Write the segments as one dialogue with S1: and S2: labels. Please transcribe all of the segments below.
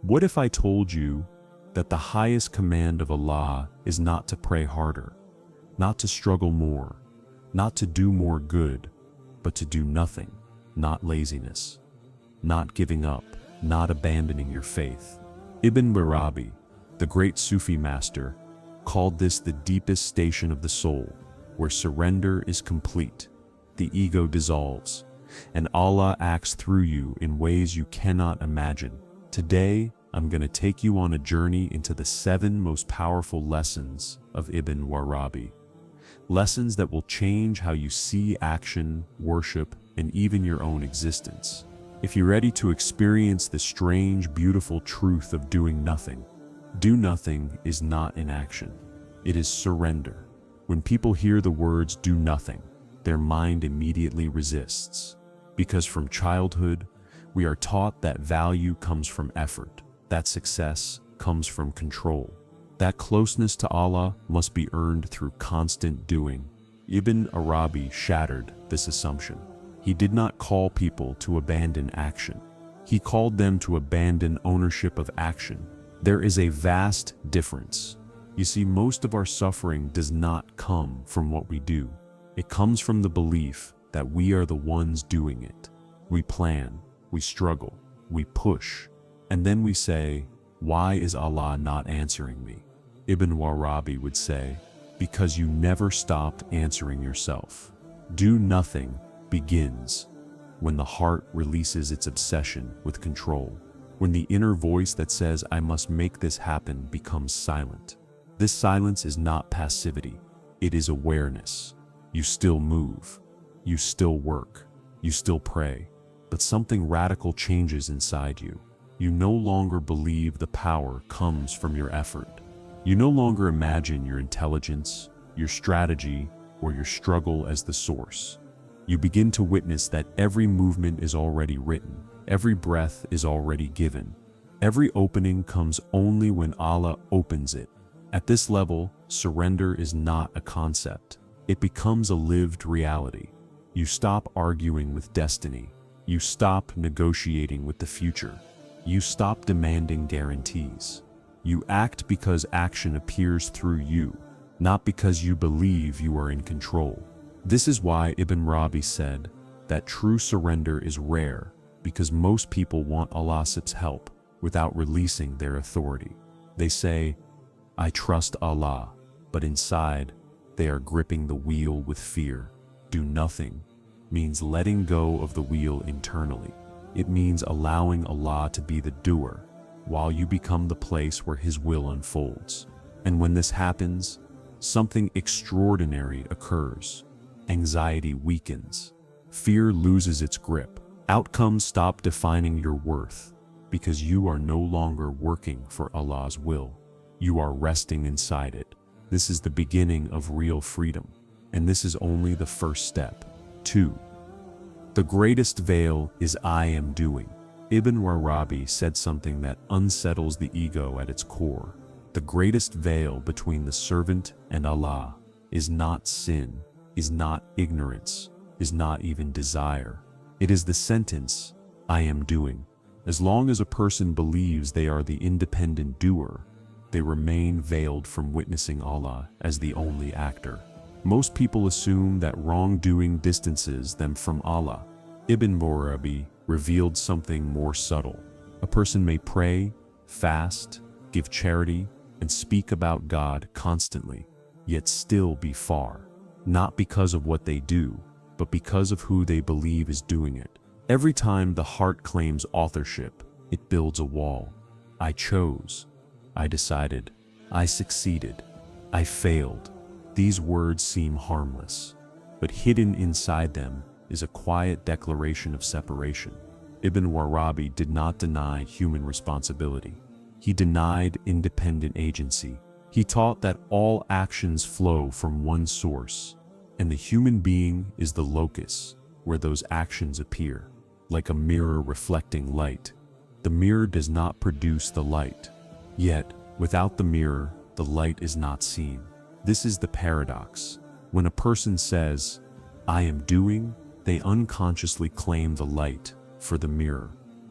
S1: What if I told you that the highest command of Allah is not to pray harder, not to struggle more, not to do more good, but to do nothing, not laziness, not giving up, not abandoning your faith? Ibn ʿArabi, the great Sufi master, called this the deepest station of the soul, where surrender is complete, the ego dissolves, and Allah acts through you in ways you cannot imagine. Today, I'm going to take you on a journey into the 7 most powerful lessons of Ibn ʿArabi. Lessons that will change how you see action, worship, and even your own existence. If you're ready to experience the strange, beautiful truth of doing nothing, do nothing is not inaction. It is surrender. When people hear the words do nothing, their mind immediately resists. Because from childhood, we are taught that value comes from effort, that success comes from control, that closeness to Allah must be earned through constant doing. Ibn ʿArabi shattered this assumption. He did not call people to abandon action. He called them to abandon ownership of action. There is a vast difference. You see, most of our suffering does not come from what we do. It comes from the belief that we are the ones doing it. We plan, we struggle, we push, and then we say, why is Allah not answering me? Ibn ʿArabi would say, because you never stopped answering yourself. Do nothing begins when the heart releases its obsession with control, when the inner voice that says, I must make this happen, becomes silent. This silence is not passivity, it is awareness. You still move, you still work, you still pray, but something radical changes inside you. You no longer believe the power comes from your effort. You no longer imagine your intelligence, your strategy, or your struggle as the source. You begin to witness that every movement is already written, every breath is already given. Every opening comes only when Allah opens it. At this level, surrender is not a concept. It becomes a lived reality. You stop arguing with destiny. You stop negotiating with the future. You stop demanding guarantees. You act because action appears through you, not because you believe you are in control. This is why Ibn ʿArabi said that true surrender is rare, because most people want Allah's help without releasing their authority. They say, I trust Allah, but inside, they are gripping the wheel with fear. Do nothing means letting go of the wheel internally. It means allowing Allah to be the doer, while you become the place where His will unfolds. And when this happens, something extraordinary occurs. Anxiety weakens. Fear loses its grip. Outcomes stop defining your worth, because you are no longer working for Allah's will. You are resting inside it. This is the beginning of real freedom, and this is only the first step. 2. The greatest veil is I am doing. Ibn ʿArabi said something that unsettles the ego at its core. The greatest veil between the servant and Allah is not sin, is not ignorance, is not even desire. It is the sentence, I am doing. As long as a person believes they are the independent doer, they remain veiled from witnessing Allah as the only actor. Most people assume that wrongdoing distances them from Allah. Ibn ʿArabi revealed something more subtle. A person may pray, fast, give charity, and speak about God constantly, yet still be far. Not because of what they do, but because of who they believe is doing it. Every time the heart claims authorship, it builds a wall. I chose. I decided. I succeeded. I failed. These words seem harmless, but hidden inside them is a quiet declaration of separation. Ibn ʿArabi did not deny human responsibility. He denied independent agency. He taught that all actions flow from one source, and the human being is the locus where those actions appear, like a mirror reflecting light. The mirror does not produce the light, yet without the mirror, the light is not seen. This is the paradox. When a person says, I am doing, they unconsciously claim the light for the mirror,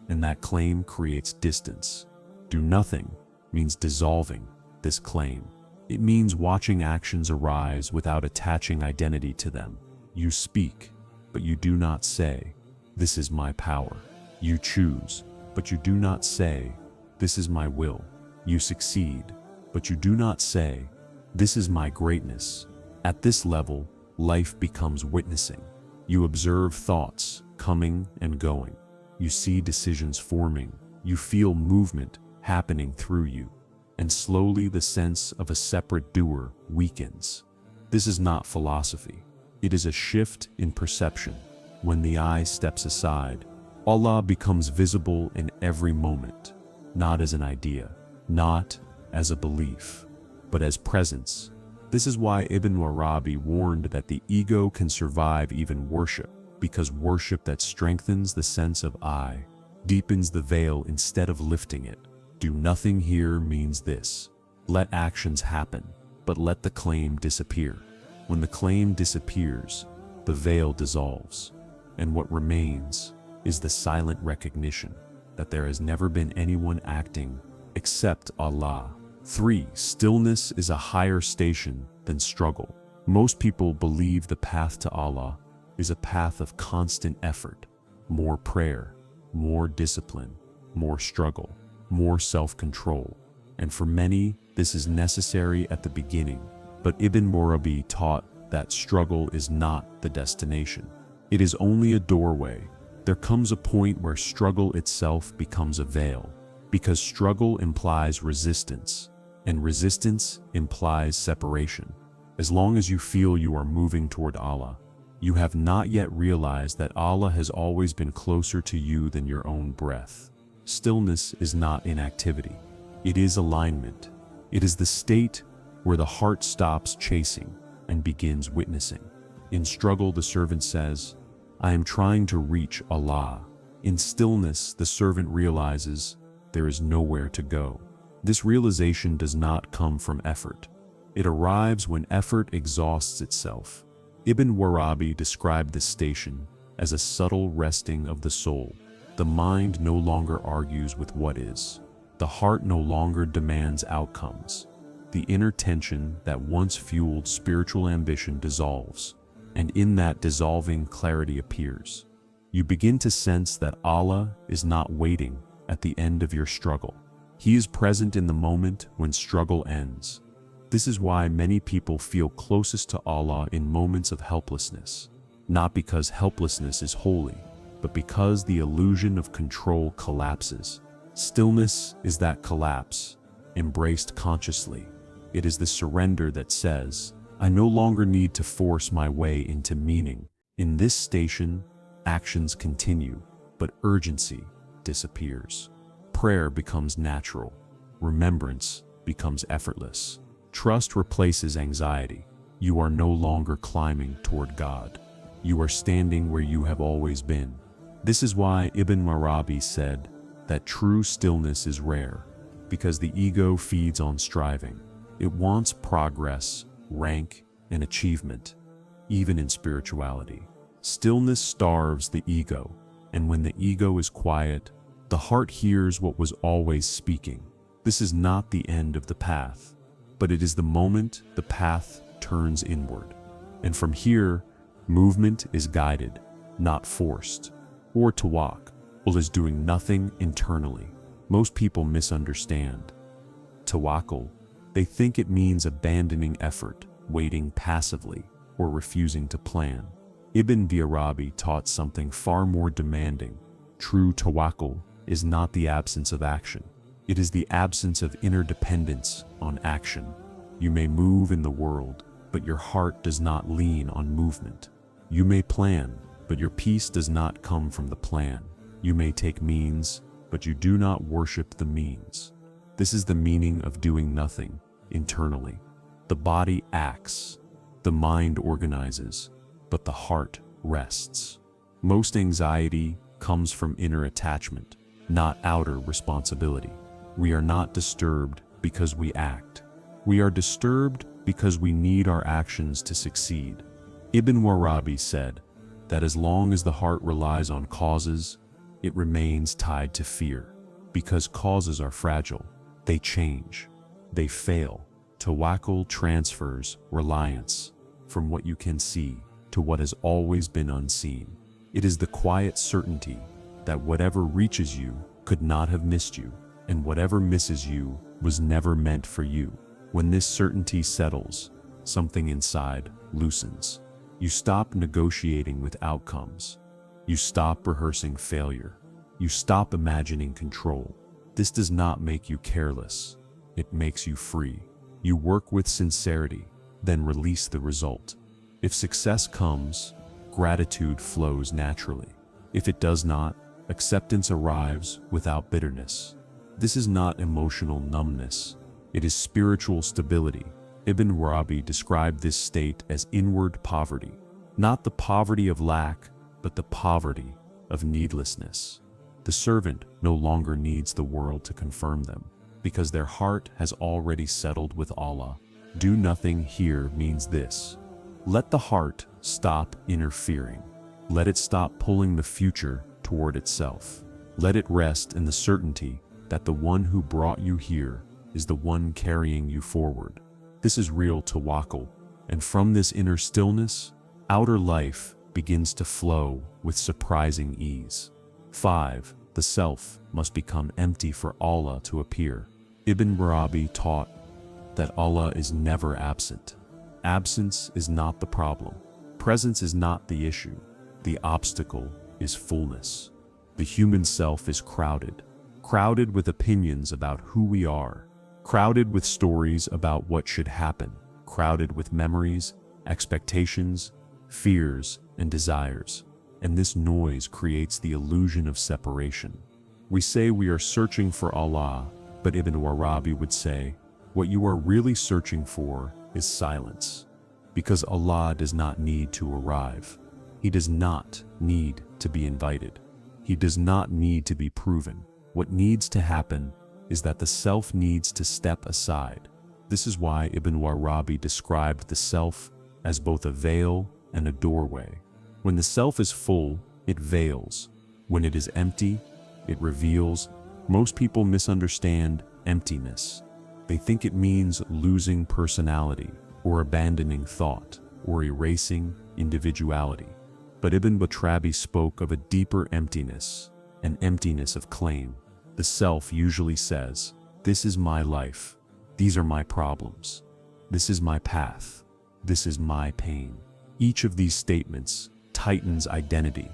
S1: and that claim creates distance. Do nothing means dissolving this claim. It means watching actions arise without attaching identity to them. You speak, but you do not say, "This is my power." You choose, but you do not say, "This is my will." You succeed, but you do not say, "This is my greatness." At this level, life becomes witnessing. You observe thoughts coming and going. You see decisions forming. You feel movement happening through you. And slowly the sense of a separate doer weakens. This is not philosophy. It is a shift in perception. When the I steps aside, Allah becomes visible in every moment, not as an idea, not as a belief, but as presence. This is why Ibn ʿArabi warned that the ego can survive even worship, because worship that strengthens the sense of I deepens the veil instead of lifting it. Do nothing here means this: let actions happen, but let the claim disappear. When the claim disappears, the veil dissolves, and what remains is the silent recognition that there has never been anyone acting except Allah. 3. Stillness is a higher station than struggle. Most people believe the path to Allah is a path of constant effort, more prayer, more discipline, more struggle, more self-control. And for many, this is necessary at the beginning. But Ibn ʿArabi taught that struggle is not the destination. It is only a doorway. There comes a point where struggle itself becomes a veil, because struggle implies resistance, and resistance implies separation. As long as you feel you are moving toward Allah, you have not yet realized that Allah has always been closer to you than your own breath. Stillness is not inactivity. It is alignment. It is the state where the heart stops chasing and begins witnessing. In struggle, the servant says, "I am trying to reach Allah." In stillness, the servant realizes there is nowhere to go. This realization does not come from effort. It arrives when effort exhausts itself. Ibn ʿArabi described this station as a subtle resting of the soul. The mind no longer argues with what is. The heart no longer demands outcomes. The inner tension that once fueled spiritual ambition dissolves, and in that dissolving, clarity appears. You begin to sense that Allah is not waiting at the end of your struggle. He is present in the moment when struggle ends. This is why many people feel closest to Allah in moments of helplessness, not because helplessness is holy, but because the illusion of control collapses. Stillness is that collapse, embraced consciously. It is the surrender that says, "I no longer need to force my way into meaning." In this station, actions continue, but urgency disappears. Prayer becomes natural. Remembrance becomes effortless. Trust replaces anxiety. You are no longer climbing toward God. You are standing where you have always been. This is why Ibn ʿArabi said that true stillness is rare, because the ego feeds on striving. It wants progress, rank, and achievement, even in spirituality. Stillness starves the ego, and when the ego is quiet, the heart hears what was always speaking. This is not the end of the path, but it is the moment the path turns inward. And from here, movement is guided, not forced. Or tawakkul is doing nothing internally. Most people misunderstand tawakkul. They think it means abandoning effort, waiting passively, or refusing to plan. Ibn ʿArabi taught something far more demanding. True tawakkul is not the absence of action. It is the absence of inner dependence on action. You may move in the world, but your heart does not lean on movement. You may plan, but your peace does not come from the plan. You may take means, but you do not worship the means. This is the meaning of doing nothing internally. The body acts, the mind organizes, but the heart rests. Most anxiety comes from inner attachment, not outer responsibility. We are not disturbed because we act. We are disturbed because we need our actions to succeed. Ibn ʿArabi said that as long as the heart relies on causes, it remains tied to fear, because causes are fragile. They change. They fail. Tawakkul transfers reliance from what you can see to what has always been unseen. It is the quiet certainty that whatever reaches you could not have missed you, and whatever misses you was never meant for you. When this certainty settles, something inside loosens. You stop negotiating with outcomes. You stop rehearsing failure. You stop imagining control. This does not make you careless. It makes you free. You work with sincerity, then release the result. If success comes, gratitude flows naturally. If it does not, acceptance arrives without bitterness. This is not emotional numbness. It is spiritual stability. Ibn ʿArabi described this state as inward poverty, not the poverty of lack, but the poverty of needlessness. The servant no longer needs the world to confirm them, because their heart has already settled with Allah. Do nothing here means this: let the heart stop interfering. Let it stop pulling the future toward itself. Let it rest in the certainty that the one who brought you here is the one carrying you forward. This is real tawakkul, and from this inner stillness, outer life begins to flow with surprising ease. 5. The self must become empty for Allah to appear. Ibn ʿArabi taught that Allah is never absent. Absence is not the problem. Presence is not the issue. The obstacle is fullness. The human self is crowded with opinions about who we are, crowded with stories about what should happen, crowded with memories, expectations, fears, and desires. And this noise creates the illusion of separation. We say we are searching for Allah, but Ibn ʿArabi would say, what you are really searching for is silence. Because Allah does not need to arrive. He does not need to be invited. He does not need to be proven. What needs to happen is that the self needs to step aside. This is why Ibn ʿArabi described the self as both a veil and a doorway. When the self is full, it veils. When it is empty, it reveals. Most people misunderstand emptiness. They think it means losing personality, or abandoning thought, or erasing individuality. But Ibn ʿArabi spoke of a deeper emptiness, an emptiness of claim. The self usually says, this is my life, these are my problems, this is my path, this is my pain. Each of these statements tightens identity,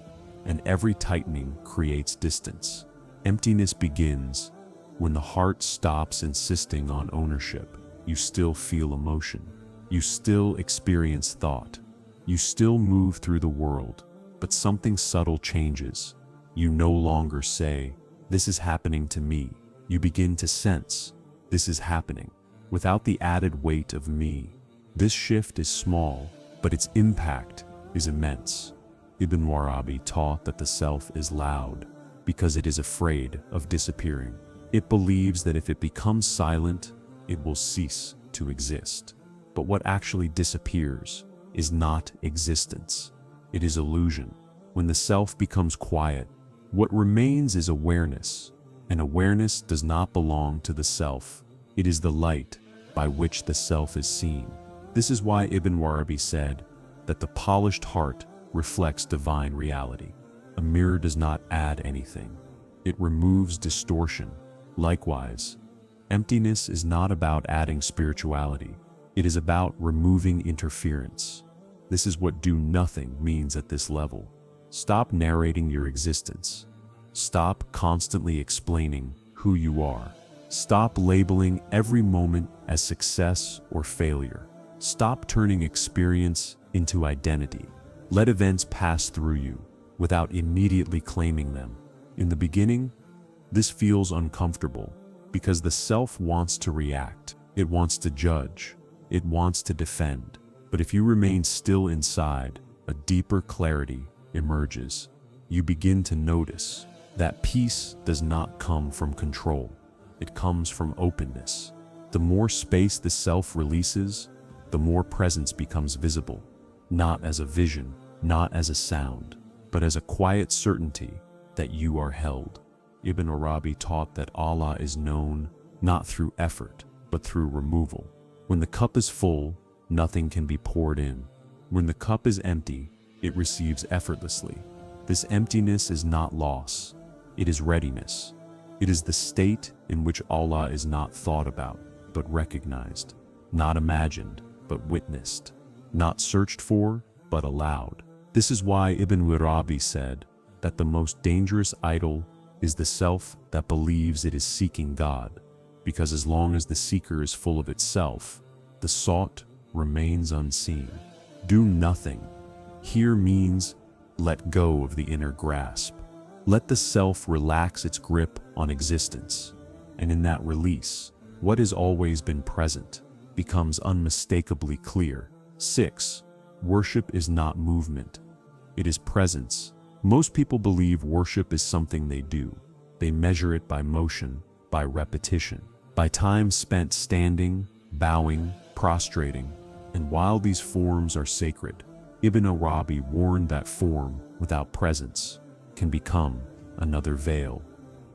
S1: and every tightening creates distance. Emptiness begins when the heart stops insisting on ownership. You still feel emotion, you still experience thought, you still move through the world, but something subtle changes. You no longer say, this is happening to me. You begin to sense, this is happening, without the added weight of me. This shift is small, but its impact is immense. Ibn ʿArabi taught that the self is loud because it is afraid of disappearing. It believes that if it becomes silent, it will cease to exist. But what actually disappears is not existence. It is illusion. When the self becomes quiet, what remains is awareness, and awareness does not belong to the self. It is the light by which the self is seen. This is why Ibn ʿArabi said that the polished heart reflects divine reality. A mirror does not add anything. It removes distortion. Likewise, emptiness is not about adding spirituality. It is about removing interference. This is what do nothing means at this level. Stop narrating your existence. Stop constantly explaining who you are. Stop labeling every moment as success or failure. Stop turning experience into identity. Let events pass through you without immediately claiming them. In the beginning, this feels uncomfortable because the self wants to react. It wants to judge. It wants to defend. But if you remain still inside, a deeper clarity emerges. You begin to notice that peace does not come from control. It comes from openness. The more space the self releases, the more presence becomes visible, not as a vision, not as a sound, but as a quiet certainty that you are held. Ibn Arabi taught that Allah is known not through effort, but through removal. When the cup is full, nothing can be poured in. When the cup is empty, it receives effortlessly. This emptiness is not loss, it is readiness. It is the state in which Allah is not thought about, but recognized, not imagined, but witnessed, not searched for, but allowed. This is why Ibn ʿArabi said that the most dangerous idol is the self that believes it is seeking God, because as long as the seeker is full of itself, the sought remains unseen. Do nothing here means let go of the inner grasp. Let the self relax its grip on existence, and in that release, what has always been present becomes unmistakably clear. 6. Worship is not movement, it is presence. Most people believe worship is something they do. They measure it by motion, by repetition, by time spent standing, bowing, prostrating. And while these forms are sacred, Ibn Arabi warned that form without presence can become another veil,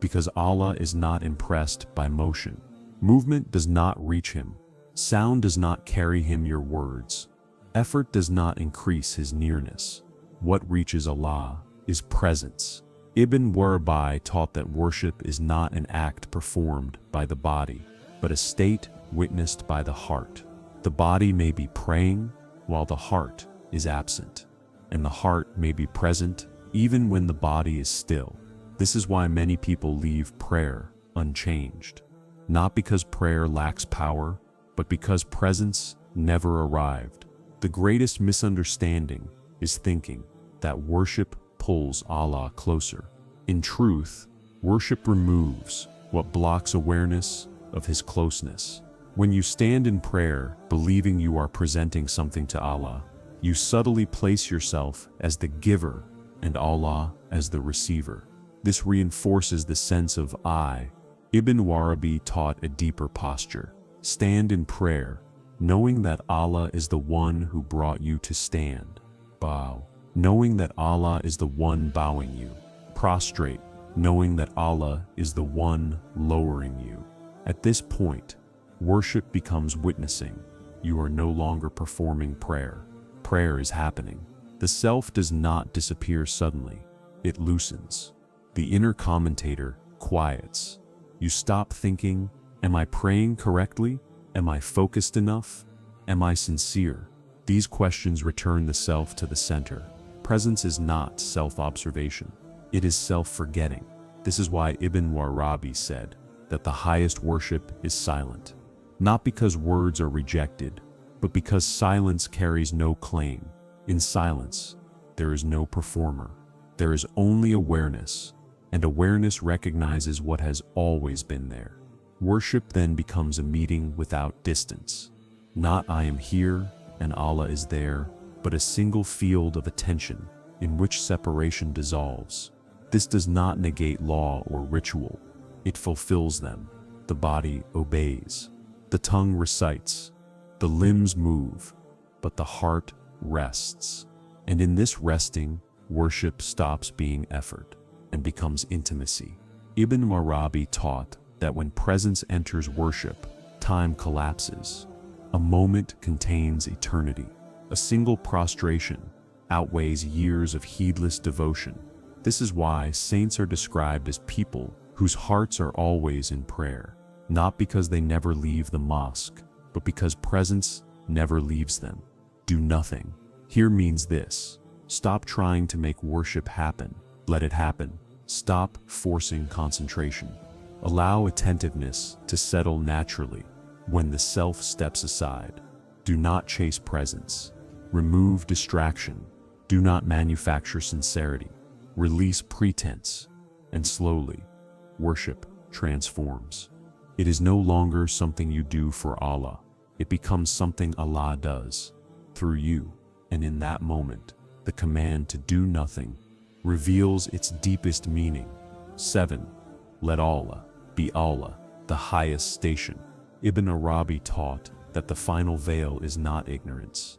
S1: because Allah is not impressed by motion. Movement does not reach him. Sound does not carry him your words. Effort does not increase his nearness. What reaches Allah is presence. Ibn ʿArabi taught that worship is not an act performed by the body, but a state witnessed by the heart. The body may be praying while the heart is absent, and the heart may be present even when the body is still. This is why many people leave prayer unchanged, not because prayer lacks power, but because presence never arrived. The greatest misunderstanding is thinking that worship pulls Allah closer. In truth, worship removes what blocks awareness of His closeness. When you stand in prayer, believing you are presenting something to Allah, you subtly place yourself as the giver and Allah as the receiver. This reinforces the sense of I. Ibn ʿArabi taught a deeper posture. Stand in prayer, knowing that Allah is the one who brought you to stand. Bow, knowing that Allah is the one bowing you. Prostrate, knowing that Allah is the one lowering you. At this point, worship becomes witnessing. You are no longer performing prayer. Prayer is happening. The self does not disappear suddenly. It loosens. The inner commentator quiets. You stop thinking, am I praying correctly? Am I focused enough? Am I sincere? These questions return the self to the center. Presence is not self-observation. It is self-forgetting. This is why Ibn ʿArabi said that the highest worship is silent. Not because words are rejected, but because silence carries no claim. In silence, there is no performer. There is only awareness, and awareness recognizes what has always been there. Worship then becomes a meeting without distance. Not I am here and Allah is there, but a single field of attention in which separation dissolves. This does not negate law or ritual. It fulfills them. The body obeys. The tongue recites. The limbs move, but the heart rests. And in this resting, worship stops being effort and becomes intimacy. Ibn ʿArabi taught that when presence enters worship, time collapses. A moment contains eternity. A single prostration outweighs years of heedless devotion. This is why saints are described as people whose hearts are always in prayer, not because they never leave the mosque, but because presence never leaves them. Do nothing here means this: stop trying to make worship happen. Let it happen. Stop forcing concentration. Allow attentiveness to settle naturally. When the self steps aside, do not chase presence. Remove distraction. Do not manufacture sincerity. Release pretense, and slowly, worship transforms. It is no longer something you do for Allah. It becomes something Allah does through you, and in that moment, the command to do nothing reveals its deepest meaning. 7. Let Allah be Allah, the highest station. Ibn ʿArabi taught that the final veil is not ignorance.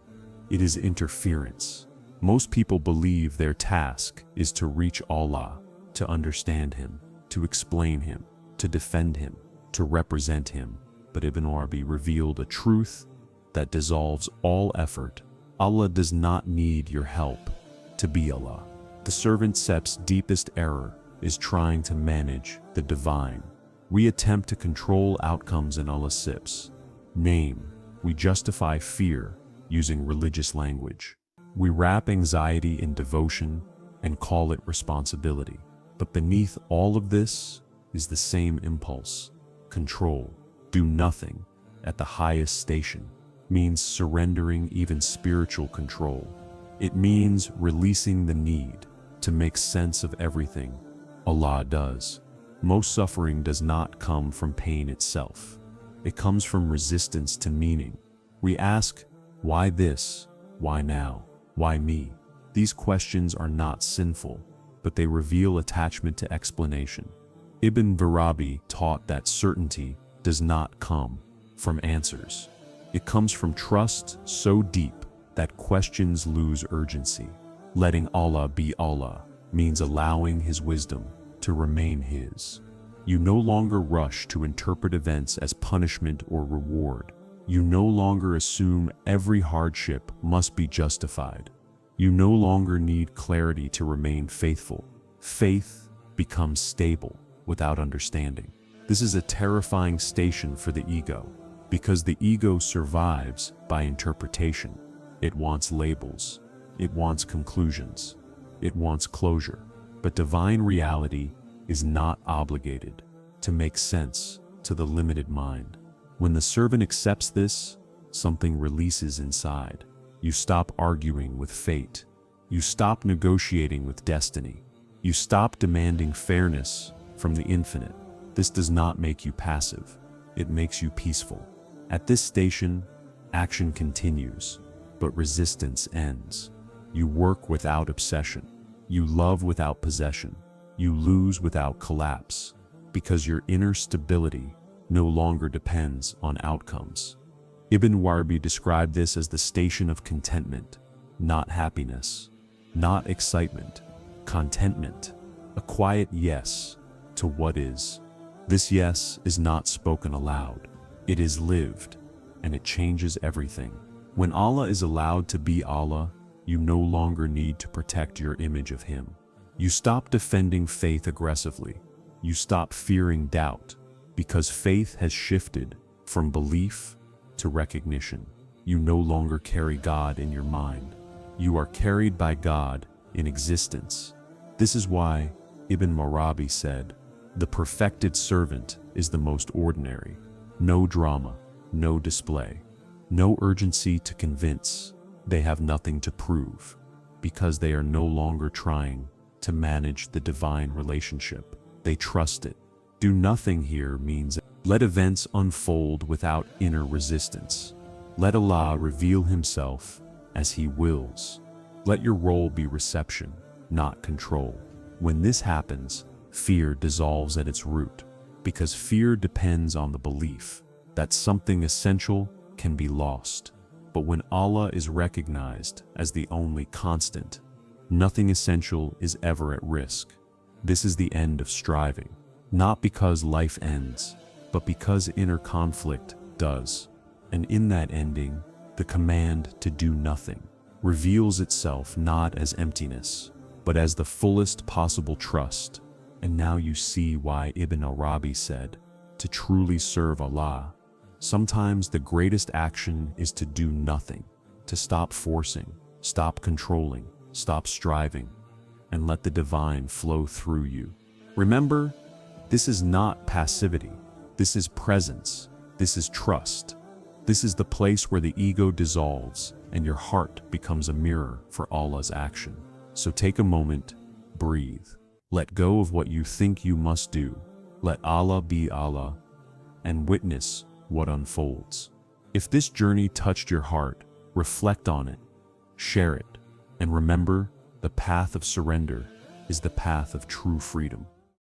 S1: It is interference. Most people believe their task is to reach Allah, to understand Him. to explain him, to defend him, to represent him. But Ibn ʿArabi revealed a truth that dissolves all effort. Allah does not need your help to be Allah. The servant Sep's deepest error is trying to manage the divine. We attempt to control outcomes in Allah's Sip's name. We justify fear using religious language. We wrap anxiety in devotion and call it responsibility. But beneath all of this is the same impulse: control. Do nothing at the highest station means surrendering even spiritual control. It means releasing the need to make sense of everything Allah does. Most suffering does not come from pain itself. It comes from resistance to meaning. We ask, why this? Why now? Why me? These questions are not sinful, but they reveal attachment to explanation. Ibn ʿArabi taught that certainty does not come from answers. It comes from trust so deep that questions lose urgency. Letting Allah be Allah means allowing His wisdom to remain His. You no longer rush to interpret events as punishment or reward. You no longer assume every hardship must be justified. You no longer need clarity to remain faithful. Faith becomes stable without understanding. This is a terrifying station for the ego, because the ego survives by interpretation. It wants labels. It wants conclusions. It wants closure. But divine reality is not obligated to make sense to the limited mind. When the servant accepts this, something releases inside. You stop arguing with fate. You stop negotiating with destiny. You stop demanding fairness from the infinite. This does not make you passive. It makes you peaceful. At this station, action continues, but resistance ends. You work without obsession. You love without possession. You lose without collapse, because your inner stability no longer depends on outcomes. Ibn ʿArabi described this as the station of contentment, not happiness, not excitement, contentment, a quiet yes to what is. This yes is not spoken aloud. It is lived, and it changes everything. When Allah is allowed to be Allah, you no longer need to protect your image of Him. You stop defending faith aggressively. You stop fearing doubt, because faith has shifted from belief to recognition. You no longer carry God in your mind. You are carried by God in existence. This is why Ibn ʿArabi said, "The perfected servant is the most ordinary. No drama, no display, no urgency to convince. They have nothing to prove, because they are no longer trying to manage the divine relationship. They trust it." Do nothing here means let events unfold without inner resistance. Let Allah reveal Himself as He wills. Let your role be reception, not control. When this happens, fear dissolves at its root, because fear depends on the belief that something essential can be lost. But when Allah is recognized as the only constant, nothing essential is ever at risk. This is the end of striving, not because life ends, but because inner conflict does. And in that ending, the command to do nothing reveals itself not as emptiness, but as the fullest possible trust. And now you see why Ibn ʿArabi said, to truly serve Allah, sometimes the greatest action is to do nothing, to stop forcing, stop controlling, stop striving, and let the divine flow through you. Remember, this is not passivity. This is presence. This is trust. This is the place where the ego dissolves and your heart becomes a mirror for Allah's action. So take a moment, breathe. Let go of what you think you must do. Let Allah be Allah, and witness what unfolds. If this journey touched your heart, reflect on it, share it, and remember, the path of surrender is the path of true freedom.